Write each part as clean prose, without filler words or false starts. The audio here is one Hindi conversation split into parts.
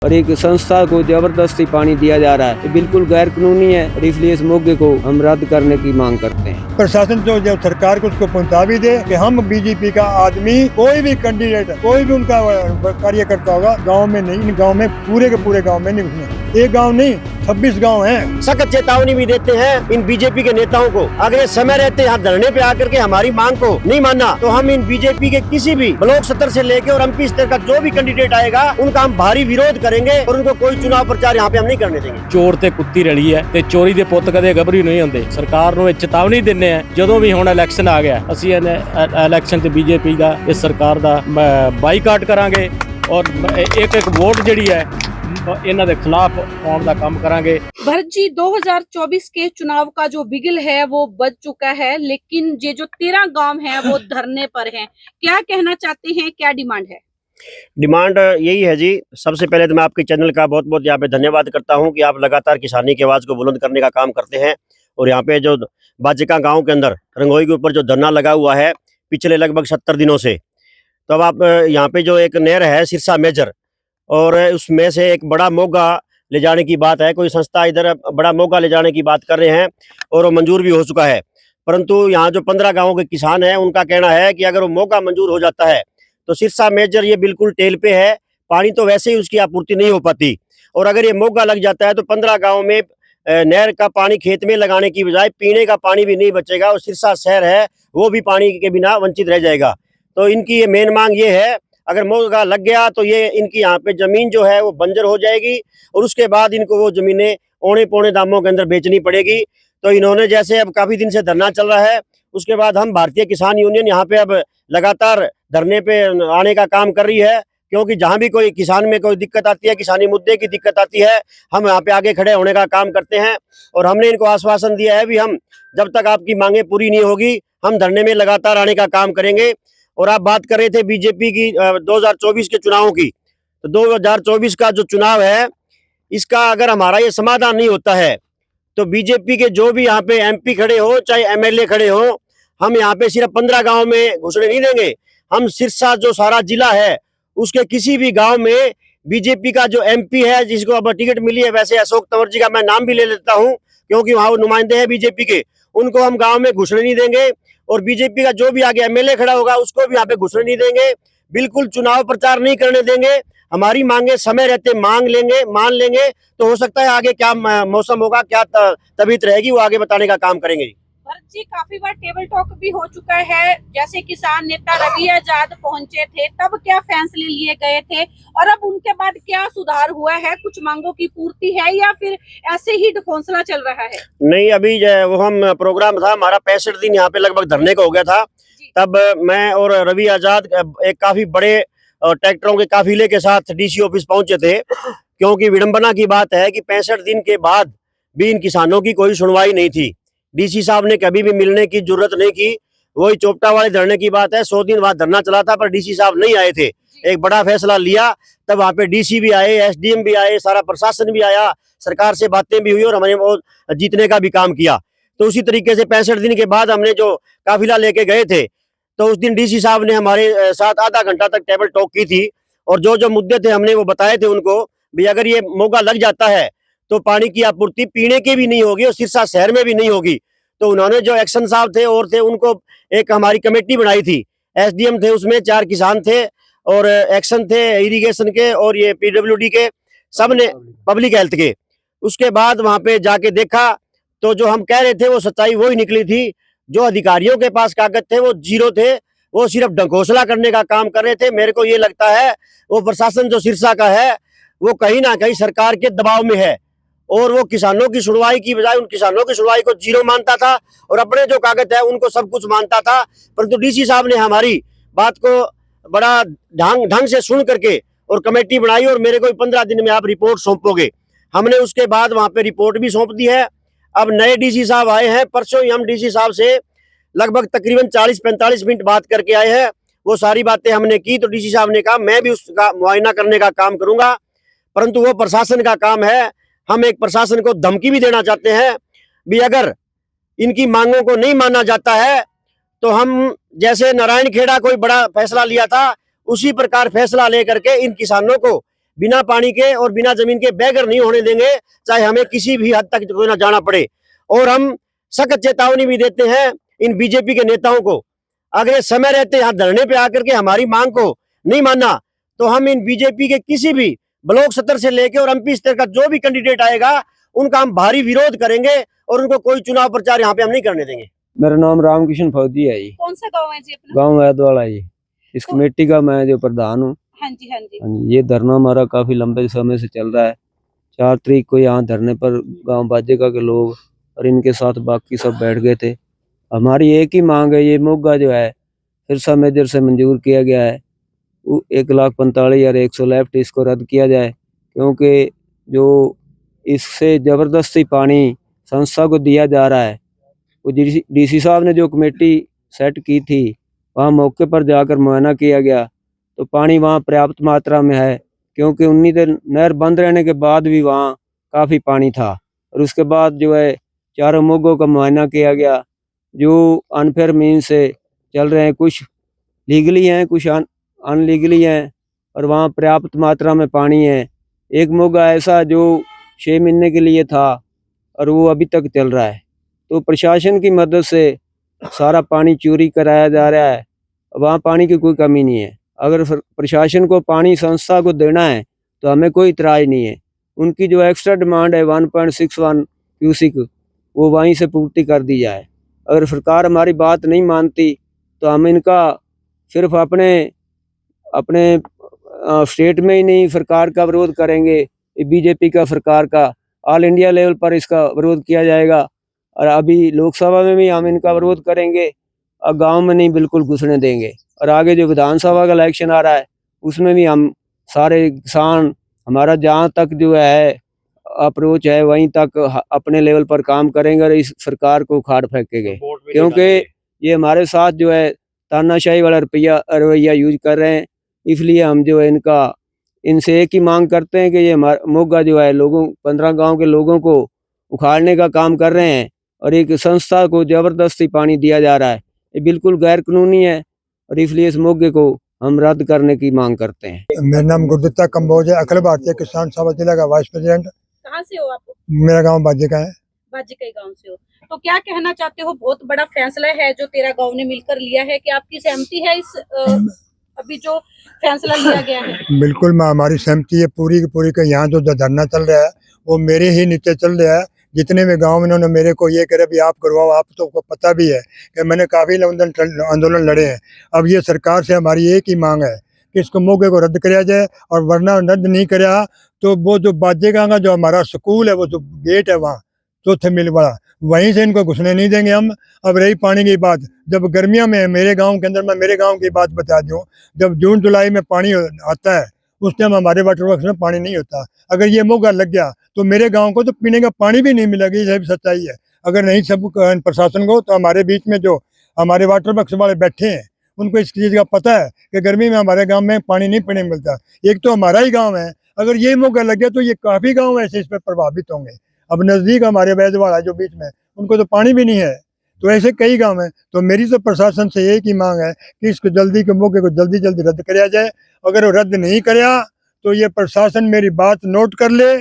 और एक संस्था को जबरदस्ती पानी दिया जा रहा है, ये बिल्कुल गैर कानूनी है और इसलिए इस मौके को हम रद्द करने की मांग करते हैं। प्रशासन तो जब सरकार को उसको पहुंचा भी दे कि हम बीजेपी का आदमी, कोई भी कैंडिडेट, कोई भी उनका कार्यकर्ता होगा, गांव में नहीं, इन गांव में पूरे के पूरे गांव में नहीं घुसना। एक गांव नहीं, 26 गांव हैं। सख्त चेतावनी भी देते हैं इन बीजेपी के नेताओं को, अगर समय रहते यहाँ धरने पे आकर के हमारी मांग को नहीं माना तो हम इन बीजेपी के किसी भी ब्लॉक स्तर से लेके और एमपी स्तर का जो भी कैंडिडेट आएगा उनका हम भारी विरोध करेंगे और उनको कोई चुनाव प्रचार यहाँ पे हम नहीं करने देंगे। चोर ते कुत्ती रली है ते चोरी दे पुੱਤ कदे गभरू नहीं ਹੁੰਦੇ। सरकार ਨੂੰ ਚੇਤਾਵਨੀ ਦਿੰਨੇ ਆ ਜਦੋਂ ਵੀ ਹੁਣ ਇਲੈਕਸ਼ਨ ਆ ਗਿਆ ਅਸੀਂ ਇਲੈਕਸ਼ਨ ਤੇ बीजेपी ਦਾ ਇਸ ਸਰਕਾਰ ਦਾ ਬਾਈਕਾਟ ਕਰਾਂਗੇ और एक एक वोट ਜਿਹੜੀ ਹੈ इन्हां दे खिलाफ पाउण दा काम करांगे। भरत जी, 2024 के चुनाव का जो बिगल है वो बज चुका है, लेकिन ये जो 13 गांव हैं वो धरने पर हैं। क्या कहना चाहते हैं, क्या डिमांड है? डिमांड यही है जी, सबसे पहले तो मैं आपके चैनल का बहुत बहुत यहाँ पे धन्यवाद करता हूँ कि आप लगातार किसानी की आवाज़ को बुलंद करने का काम करते हैं। और यहाँ पे जो बाजिका गाँव के अंदर रंगोई के ऊपर जो धरना लगा हुआ है पिछले लगभग 70 दिनों से, तो अब आप यहाँ पे जो एक नहर है सिरसा मेजर, और उसमें से एक बड़ा मोगा ले जाने की बात है, कोई संस्था इधर बड़ा मोगा ले जाने की बात कर रहे हैं और वो मंजूर भी हो चुका है। परंतु यहाँ जो 15 गाँवों के किसान हैं उनका कहना है कि अगर वो मोगा मंजूर हो जाता है तो सिरसा मेजर ये बिल्कुल टेल पे है, पानी तो वैसे ही उसकी आपूर्ति नहीं हो पाती, और अगर ये मोगा लग जाता है तो 15 गाँव में नहर का पानी खेत में लगाने की बजाय पीने का पानी भी नहीं बचेगा और सिरसा शहर है वो भी पानी के बिना वंचित रह जाएगा। तो इनकी ये मेन मांग ये है, अगर मोगा लग गया तो ये इनकी यहाँ पे जमीन जो है वो बंजर हो जाएगी और उसके बाद इनको वो जमीनें औने पौने दामों के अंदर बेचनी पड़ेगी। तो इन्होंने जैसे अब काफी दिन से धरना चल रहा है, उसके बाद हम भारतीय किसान यूनियन यहाँ पे अब लगातार धरने पे आने का काम कर रही है, क्योंकि जहाँ भी कोई किसान में कोई दिक्कत आती है, किसानी मुद्दे की दिक्कत आती है, हम यहाँ पे आगे खड़े होने का काम करते हैं। और हमने इनको आश्वासन दिया है भी हम जब तक आपकी मांगे पूरी नहीं होगी हम धरने में लगातार आने का काम करेंगे। और आप बात कर रहे थे बीजेपी की 2024 के चुनावों की, तो 2024 का जो चुनाव है इसका अगर हमारा ये समाधान नहीं होता है तो बीजेपी के जो भी यहाँ पे एमपी खड़े हो चाहे एमएलए खड़े हो, हम यहाँ पे सिर्फ 15 गांव में घुसने नहीं देंगे। हम सिरसा जो सारा जिला है उसके किसी भी गांव में बीजेपी का जो एमपी है जिसको अब टिकट मिली है, वैसे अशोक तंवर जी का मैं नाम भी ले लेता हूँ क्योंकि वहाँ वो नुमाइंदे हैं बीजेपी के, उनको हम गाँव में घुसने नहीं देंगे। और बीजेपी का जो भी आगे एमएलए खड़ा होगा उसको भी यहाँ पे घुसने नहीं देंगे, बिल्कुल चुनाव प्रचार नहीं करने देंगे। हमारी मांगे समय रहते मान लेंगे तो हो सकता है आगे क्या मौसम होगा, क्या तबीयत रहेगी, वो आगे बताने का काम करेंगे। भरत जी, काफी बार टेबल टॉक भी हो चुका है, जैसे किसान नेता रवि आजाद पहुंचे थे तब क्या फैसले लिए गए थे और अब उनके बाद क्या सुधार हुआ है, कुछ मांगों की पूर्ति है या फिर ऐसे ही ढकोसला चल रहा है? नहीं, अभी वो हम प्रोग्राम था हमारा 65 दिन यहाँ पे लगभग धरने का हो गया था, तब मैं और रवि आजाद एक काफी बड़े ट्रैक्टरों के काफिले के साथ डीसी ऑफिस पहुंचे थे, क्योंकि विडंबना की बात है कि 65 दिन के बाद भी इन किसानों की कोई सुनवाई नहीं थी। डीसी साहब ने कभी भी मिलने की जरूरत नहीं की, वही चोपटा वाले धरने की बात है, 100 दिन बाद धरना चला था पर डीसी साहब नहीं आए थे। एक बड़ा फैसला लिया, तब वहाँ पे डीसी भी आए, एसडीएम भी आए, सारा प्रशासन भी आया, सरकार से बातें भी हुई और हमने वो जीतने का भी काम किया। तो उसी तरीके से 65 दिन के बाद हमने जो काफिला लेके गए थे तो उस दिन डीसी साहब ने हमारे साथ आधा घंटा तक टेबल टॉक की थी और जो जो मुद्दे थे हमने वो बताए थे उनको भी, अगर ये मोगा लग जाता है तो पानी की आपूर्ति पीने की भी नहीं होगी और सिरसा शहर में भी नहीं होगी। तो उन्होंने जो एक्शन साहब थे और थे उनको एक हमारी कमेटी बनाई थी, एसडीएम थे, उसमें 4 किसान थे और एक्शन थे इरिगेशन के और ये पीडब्ल्यूडी के, सब ने पब्लिक हेल्थ के। उसके बाद वहां पे जाके देखा तो जो हम कह रहे थे वो सच्चाई वही निकली थी। जो अधिकारियों के पास कागज थे वो जीरो थे, वो सिर्फ ढकोसला करने का काम कर रहे थे। मेरे को ये लगता है वो प्रशासन जो सिरसा का है वो कहीं ना कहीं सरकार के दबाव में है और वो किसानों की सुनवाई की बजाय उन किसानों की सुनवाई को जीरो मानता था और अपने जो कागज है उनको सब कुछ मानता था। परंतु डीसी साहब ने हमारी बात को बड़ा ढंग से सुन करके और कमेटी बनाई और मेरे को 15 दिन में आप रिपोर्ट सौंपोगे। हमने उसके बाद वहां पे रिपोर्ट भी सौंप दी है। अब नए डीसी साहब आए हैं, परसों ही हम डीसी साहब से लगभग तकरीबन 40-45 मिनट बात करके आए हैं। वो सारी बातें हमने की तो डीसी साहब ने कहा मैं भी उसका मुआयना करने का काम करूंगा, परंतु वो प्रशासन का काम है। हम एक प्रशासन को धमकी भी देना चाहते हैं भी अगर इनकी मांगों को नहीं माना जाता है तो हम जैसे नारायण खेड़ा कोई बड़ा फैसला लिया था उसी प्रकार फैसला लेकर के इन किसानों को बिना पानी के और बिना जमीन के बेघर नहीं होने देंगे, चाहे हमें किसी भी हद तक कोई ना जाना पड़े। और हम सख्त चेतावनी भी देते हैं इन बीजेपी के नेताओं को, अगर ये समय रहते यहाँ धरने पे आकर के हमारी मांग को नहीं माना तो हम इन बीजेपी के किसी भी ब्लॉक स्तर से लेके और एमपी स्तर का जो भी कैंडिडेट आएगा उनका हम भारी विरोध करेंगे और उनको कोई चुनाव प्रचार यहाँ पे हम नहीं करने देंगे। मेरा नाम रामकिशन फौजी है जी। कौन सा गांव है जी अपना? गांव वैदवाड़ा जी। इस कमेटी का मैं जो प्रधान हूँ। हाँ जी, हाँ जी। हाँ जी, ये धरना हमारा काफी लंबे समय से चल रहा है। 4 तारीख को यहाँ धरने पर गांव बाजिका के लोग और इनके साथ बाकी सब बैठ गए थे। हमारी एक ही मांग है, ये मोगा जो है सिरसा मेजर से मंजूर किया गया है, 1,45,100 लेफ्ट इसको रद्द किया जाए, क्योंकि जो इससे जबरदस्ती पानी संस्था को दिया जा रहा है, वो डीसी साहब ने जो कमेटी सेट की थी वहाँ मौके पर जाकर मुआयना किया गया तो पानी वहाँ पर्याप्त मात्रा में है, क्योंकि 19 दिन नहर बंद रहने के बाद भी वहाँ काफ़ी पानी था। और उसके बाद जो है चारों मोगों का मुआयना किया गया, जो अनफेयर मीन से चल रहे हैं, कुछ लीगली हैं कुछ अनलीगली हैं, और वहाँ पर्याप्त मात्रा में पानी है। एक मोगा ऐसा जो 6 महीने के लिए था और वो अभी तक चल रहा है। तो प्रशासन की मदद से सारा पानी चोरी कराया जा रहा है, वहाँ पानी की कोई कमी नहीं है। अगर प्रशासन को पानी संस्था को देना है तो हमें कोई इतराज़ नहीं है। उनकी जो एक्स्ट्रा डिमांड है 1.61 क्यूसिक, वो वहीं से पूर्ति कर दी जाए। अगर सरकार हमारी बात नहीं मानती तो हम इनका सिर्फ अपने स्टेट में ही नहीं, सरकार का विरोध करेंगे। बीजेपी का सरकार का ऑल इंडिया लेवल पर इसका विरोध किया जाएगा, और अभी लोकसभा में भी हम इनका विरोध करेंगे और गांव में नहीं बिल्कुल घुसने देंगे। और आगे जो विधानसभा का इलेक्शन आ रहा है उसमें भी हम सारे किसान, हमारा जहाँ तक जो है अप्रोच है वहीं तक अपने लेवल पर काम करेंगे और इस सरकार को उखाड़ फेंकेंगे, क्योंकि ये हमारे साथ जो है तानाशाही वाला रवैया यूज कर रहे हैं। इसलिए हम जो है इनसे एक ही मांग करते हैं कि ये हमारा मोगा जो है 15 गांव के लोगों को उखाड़ने का काम कर रहे हैं और एक संस्था को जबरदस्ती पानी दिया जा रहा है, ये बिल्कुल गैर कानूनी है और इसलिए इस मोगे को हम रद्द करने की मांग करते हैं। मेरा नाम गुरदत्ता कंबोज है, अखिल भारतीय किसान सभा जिला का वाइस प्रेसिडेंट। कहाँ से हो आप? मेरा गांव बाजिका है। बाजिका गांव से हो, तो क्या कहना चाहते हो? बहुत बड़ा फैसला है जो 13 गांव ने मिलकर लिया है, कि आपकी सहमति है इस अभी जो फैसला लिया गया है? बिल्कुल हमारी सहमति है पूरी की पूरी। का यहाँ जो धरना चल रहा है वो मेरे ही नीचे चल रहा है। जितने भी गांव में इन्होंने मेरे को ये करे भी आप करवाओ, आप तो को पता भी है कि मैंने काफ़ी आंदोलन लड़े हैं। अब ये सरकार से हमारी एक ही मांग है कि इसको मोगे को रद्द कराया जाए, और वरना रद्द नहीं कराया तो वो जो बाजेगा का जो हमारा स्कूल है, वो जो गेट है वहाँ चौथे मिल वाला, वहीं से इनको घुसने नहीं देंगे हम। अब रही पानी की बात, जब गर्मियों में मेरे गांव के अंदर, मैं मेरे गांव की बात बता दूं, जब जून जुलाई में पानी आता है उस टाइम हमारे वाटर वर्क्स में पानी नहीं होता। अगर ये मोगा लग गया तो मेरे गांव को तो पीने का पानी भी नहीं मिलेगा, ये भी सच्चाई है। अगर नहीं सब प्रशासन को, तो हमारे बीच में जो हमारे वाटर वर्क्स वाले बैठे हैं उनको इस चीज़ का पता है कि गर्मी में हमारे गाँव में पानी नहीं पीने मिलता। एक तो हमारा ही गाँव है, अगर ये मोगा लग गया तो ये काफ़ी गाँव ऐसे इस पर प्रभावित होंगे। अब नज़दीक हमारे वैदवाड़ा जो बीच में, उनको तो पानी भी नहीं है, तो ऐसे कई गांव हैं। तो मेरी तो प्रशासन से एक ही मांग है कि इसको जल्दी के मौके को जल्दी जल्दी रद्द कराया जाए। अगर वो रद्द नहीं कराया तो ये प्रशासन मेरी बात नोट कर ले,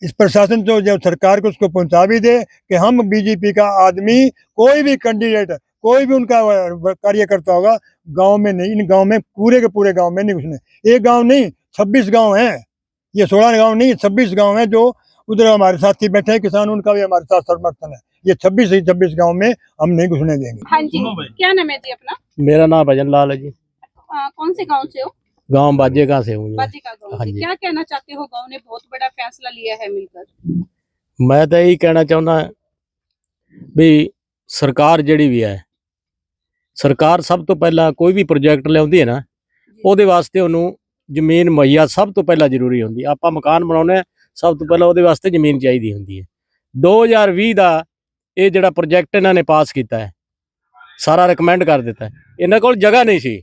इस प्रशासन को जो सरकार को उसको पहुंचा भी दे कि हम बीजेपी का आदमी, कोई भी कैंडिडेट, कोई भी उनका कार्यकर्ता होगा गाँव में नहीं, इन गाँव में पूरे के पूरे गाँव में नहीं घुसने। एक गाँव नहीं 26 गाँव हैं, ये 16 गाँव नहीं 26 गाँव हैं। जो उधर हमारे साथी बैठे हैं किसान, उनका भी हमारे साथ समर्थन है। ये 26 गांव में हम नहीं घुसने देंगे। हाँ जी, क्या नाम है जी अपना? मेरा नाम भजन लाल है जी। कौन से गांव से हो? गांव बाजिका से हूँ। बाजिका गांव से। क्या कहना चाहते हो? गांव ने बहुत बड़ा फैसला लिया है मिलकर। मैं तो यही कहना चाहना भी सरकार ਜਿਹੜੀ ਵੀ ਹੈ, ਸਰਕਾਰ ਸਭ ਤੋਂ ਪਹਿਲਾਂ ਕੋਈ ਵੀ ਪ੍ਰੋਜੈਕਟ ਲਿਆਉਂਦੀ ਹੈ ਨਾ, ਉਹਦੇ ਵਾਸਤੇ ਉਹਨੂੰ ਜ਼ਮੀਨ ਮੁਹੱਈਆ ਸਭ ਤੋਂ ਪਹਿਲਾਂ ਜ਼ਰੂਰੀ ਹੁੰਦੀ। ਆਪਾਂ ਮਕਾਨ ਬਣਾਉਣੇ ਸਭ ਤੋਂ ਪਹਿਲਾਂ ਉਹਦੇ ਵਾਸਤੇ ਜ਼ਮੀਨ ਚਾਹੀਦੀ ਹੁੰਦੀ ਹੈ। 2020 ਦਾ ਇਹ ਜਿਹੜਾ ਪ੍ਰੋਜੈਕਟ ਇਹਨਾਂ ਨੇ ਪਾਸ ਕੀਤਾ ਹੈ, ਸਾਰਾ ਰਿਕਮੈਂਡ ਕਰ ਦਿੱਤਾ। ਇਹਨਾਂ ਕੋਲ ਜਗ੍ਹਾ ਨਹੀਂ ਸੀ,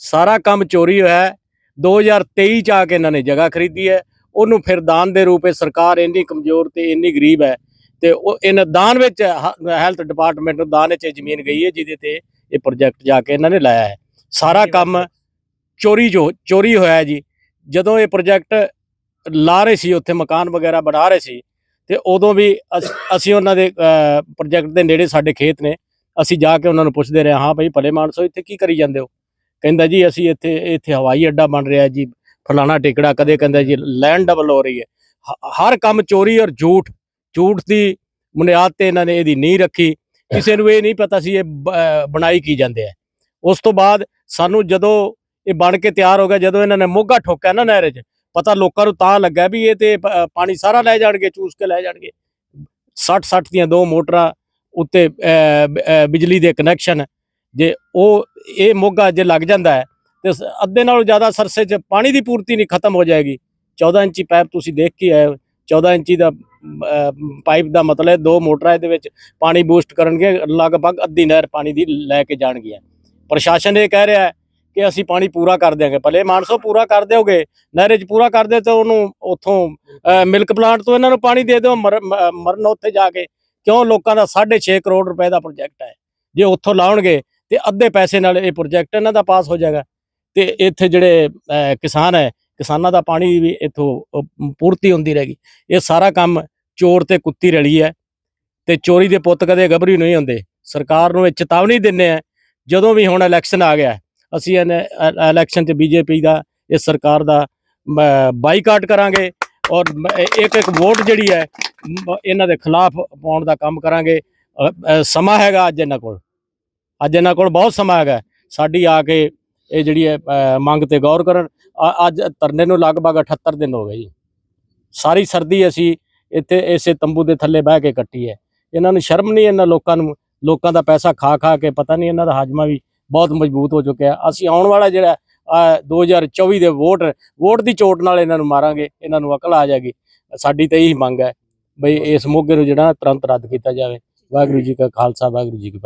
ਸਾਰਾ ਕੰਮ ਚੋਰੀ ਹੋਇਆ ਹੈ। 2023 ਚ ਆ ਕੇ ਇਹਨਾਂ ਨੇ ਜਗ੍ਹਾ ਖਰੀਦੀ ਹੈ, ਉਹਨੂੰ ਫਿਰ ਦਾਨ ਦੇ ਰੂਪ ਵਿੱਚ ਸਰਕਾਰ ਇੰਨੀ ਕਮਜ਼ੋਰ ਤੇ ਇੰਨੀ ਗਰੀਬ ਹੈ ਤੇ ਉਹ ਇਹਨਾਂ ਦਾਨ ਵਿੱਚ ਹੈਲਥ ਡਿਪਾਰਟਮੈਂਟ ਨੂੰ ਦਾਨ ਵਿੱਚ ਜ਼ਮੀਨ ਗਈ ਹੈ, ਜਿਹਦੇ ਤੇ ਇਹ ਪ੍ਰੋਜੈਕਟ ਜਾ ਕੇ ਇਹਨਾਂ ਨੇ ਲਾਇਆ ਹੈ। ਸਾਰਾ ਕੰਮ ਚੋਰੀ ਹੋਇਆ ਜੀ। ਜਦੋਂ ਇਹ ਪ੍ਰੋਜੈਕਟ ਲਾ ਰਹੇ ਸੀ, ਉੱਥੇ ਮਕਾਨ ਵਗੈਰਾ ਬਣਾ ਰਹੇ ਸੀ, ਤੇ ਉਦੋਂ ਵੀ ਅਸੀਂ ਉਹਨਾਂ ਦੇ ਪ੍ਰੋਜੈਕਟ ਦੇ ਨੇੜੇ ਸਾਡੇ ਖੇਤ ਨੇ, ਅਸੀਂ ਜਾ ਕੇ ਉਹਨਾਂ ਨੂੰ ਪੁੱਛਦੇ ਰਹੇ, ਹਾਂ ਭਾਈ ਭਲੇ ਮਾਨਸੋ ਇੱਥੇ ਕੀ ਕਰੀ ਜਾਂਦੇ ਹੋ? ਕਹਿੰਦਾ ਜੀ ਅਸੀਂ ਇੱਥੇ ਹਵਾਈ ਅੱਡਾ ਬਣ ਰਿਹਾ ਜੀ, ਫਲਾਣਾ ਟਿਕੜਾ, ਕਦੇ ਕਹਿੰਦਾ ਜੀ ਲੈਂਡ ਡਬਲ ਹੋ ਰਹੀ ਹੈ। ਹਰ ਕੰਮ ਚੋਰੀ ਔਰ ਝੂਠ ਦੀ ਬੁਨਿਆਦ ਤੇ ਇਹਨਾਂ ਨੇ ਇਹਦੀ ਨੀਂਹ ਰੱਖੀ। ਕਿਸੇ ਨੂੰ ਇਹ ਨਹੀਂ ਪਤਾ ਸੀ ਇਹ ਬਣਾਈ ਕੀ ਜਾਂਦੇ ਆ। ਉਸ ਤੋਂ ਬਾਅਦ ਸਾਨੂੰ ਜਦੋਂ ਇਹ ਬਣ ਕੇ ਤਿਆਰ ਹੋ ਗਿਆ, ਜਦੋਂ ਇਹਨਾਂ ਨੇ ਮੋਗਾ ਠੋਕਿਆ ਨਾ ਨਹਿਰ 'ਚ, ਪਤਾ ਲੋਕਾਂ ਨੂੰ ਤਾਂ ਲੱਗਾ ਵੀ ਇਹ ਤੇ ਪਾਣੀ ਸਾਰਾ ਲੈ ਜਾਣਗੇ, ਚੂਸ ਕੇ ਲੈ ਜਾਣਗੇ। 60 ਦੀਆਂ 2 ਮੋਟਰਾਂ ਉੱਤੇ ਬਿਜਲੀ ਦੇ ਕਨੈਕਸ਼ਨ, ਜੇ ਇਹ ਮੋਗਾ ਜੇ ਲੱਗ ਜਾਂਦਾ ਹੈ ਤੇ ਅੱਧੇ ਨਾਲੋਂ ਜ਼ਿਆਦਾ ਸਰਸੇ 'ਚ ਪਾਣੀ ਦੀ ਪੂਰਤੀ ਨਹੀਂ ਖਤਮ ਹੋ ਜਾਏਗੀ। 14 ਇੰਚੀ ਪਾਈਪ ਤੁਸੀਂ ਦੇਖ ਕੇ ਆਏ ਹੋ, 14 ਇੰਚੀ ਦਾ ਪਾਈਪ ਦਾ ਮਤਲਬ 2 ਮੋਟਰਾਂ ਇਹਦੇ ਵਿੱਚ ਪਾਣੀ ਬੂਸਟ ਕਰਨਗੇ, ਲਗਭਗ ਅੱਧੀ ਨਹਿਰ ਪਾਣੀ ਦੀ ਲੈ ਕੇ ਜਾਣਗੀਆਂ। ਪ੍ਰਸ਼ਾਸਨ ਇਹ ਕਹਿ ਰਿਹਾ ਹੈ ਕਿ ਅਸੀਂ ਪਾਣੀ ਪੂਰਾ ਕਰ ਦਿਆਂਗੇ। ਭਲੇ ਮਾਨਸੋ ਪੂਰਾ ਕਰ ਦਿਓਗੇ, ਨਹਿਰ 'ਚ ਪੂਰਾ ਕਰ ਦਿਓ ਤਾਂ ਉਹਨੂੰ ਉੱਥੋਂ ਮਿਲਕ ਪਲਾਂਟ ਤੋਂ ਇਹਨਾਂ ਨੂੰ ਪਾਣੀ ਦੇ ਦਿਓ, ਮਰਨ ਉੱਥੇ ਜਾ ਕੇ। ਕਿਉਂ? ਲੋਕਾਂ ਦਾ 6.5 ਕਰੋੜ ਰੁਪਏ ਦਾ ਪ੍ਰੋਜੈਕਟ ਹੈ, ਜੇ ਉੱਥੋਂ ਲਾਉਣਗੇ ਤੇ ਅੱਧੇ ਪੈਸੇ ਨਾਲ ਇਹ ਪ੍ਰੋਜੈਕਟ ਇਹਨਾਂ ਦਾ ਪਾਸ ਹੋ ਜਾਏਗਾ। ਤੇ ਇੱਥੇ ਜਿਹੜੇ ਕਿਸਾਨ ਹੈ, ਕਿਸਾਨਾਂ ਦਾ ਪਾਣੀ ਵੀ ਇੱਥੋਂ ਪੂਰਤੀ ਹੁੰਦੀ ਰਹੇਗੀ। ਇਹ ਸਾਰਾ ਕੰਮ ਚੋਰ ਤੇ ਕੁੱਤੀ ਰਲੀ ਹੈ, ਤੇ ਚੋਰੀ ਦੇ ਪੁੱਤ ਕਦੇ ਗੱਭਰੂ ਨਹੀਂ ਹੁੰਦੇ। ਸਰਕਾਰ ਨੂੰ ਇਹ ਚੇਤਾਵਨੀ ਦਿੰਦੇ ਆ, ਜਦੋਂ ਵੀ ਹੁਣ ਇਲੈਕਸ਼ਨ ਆ ਗਿਆ, ਅਸੀਂ ਇਲੈਕਸ਼ਨ 'ਚ ਬੀਜੇਪੀ ਦਾ, ਇਸ ਸਰਕਾਰ ਦਾ ਬਾਈਕਾਟ ਕਰਾਂਗੇ, ਔਰ ਇੱਕ ਵੋਟ ਜਿਹੜੀ ਹੈ ਇਹਨਾਂ ਦੇ ਖਿਲਾਫ ਪਾਉਣ ਦਾ ਕੰਮ ਕਰਾਂਗੇ। ਸਮਾਂ ਹੈਗਾ ਅੱਜ ਇਹਨਾਂ ਕੋਲ ਬਹੁਤ ਸਮਾਂ ਹੈਗਾ ਸਾਡੀ ਆ ਕੇ ਇਹ ਜਿਹੜੀ ਹੈ ਮੰਗ ਤੇ ਗੌਰ ਕਰਨ। ਅੱਜ ਧਰਨੇ ਨੂੰ ਲਗਭਗ 78 ਦਿਨ ਹੋ ਗਏ ਜੀ। ਸਾਰੀ ਸਰਦੀ ਅਸੀਂ ਇੱਥੇ ਇਸੇ ਤੰਬੂ ਦੇ ਥੱਲੇ ਬਹਿ ਕੇ ਕੱਟੀ ਹੈ। ਇਹਨਾਂ ਨੂੰ ਸ਼ਰਮ ਨਹੀਂ, ਇਹਨਾਂ ਲੋਕਾਂ ਦਾ ਪੈਸਾ ਖਾ ਕੇ ਪਤਾ ਨਹੀਂ ਇਹਨਾਂ ਦਾ ਹਾਜ਼ਮਾ ਵੀ ਬਹੁਤ ਮਜ਼ਬੂਤ ਹੋ ਚੁੱਕਿਆ। ਅਸੀਂ ਆਉਣ ਵਾਲਾ ਜਿਹੜਾ 2024 ਦੇ ਵੋਟ ਦੀ ਚੋਟ ਨਾਲ ਇਹਨਾਂ ਨੂੰ ਮਾਰਾਂਗੇ, ਇਹਨਾਂ ਨੂੰ ਅਕਲ ਆ ਜਾਏਗੀ। ਸਾਡੀ ਤਾਂ ਇਹੀ ਮੰਗ ਹੈ ਬਈ ਇਸ ਮੋਗੇ ਨੂੰ ਜਿਹੜਾ ਤੁਰੰਤ ਰੱਦ ਕੀਤਾ ਜਾਵੇ। ਵਾਹਿਗੁਰੂ ਜੀ ਕਾ ਖਾਲਸਾ, ਵਾਹਿਗੁਰੂ ਜੀ ਕੀ ਫਤਿਹ।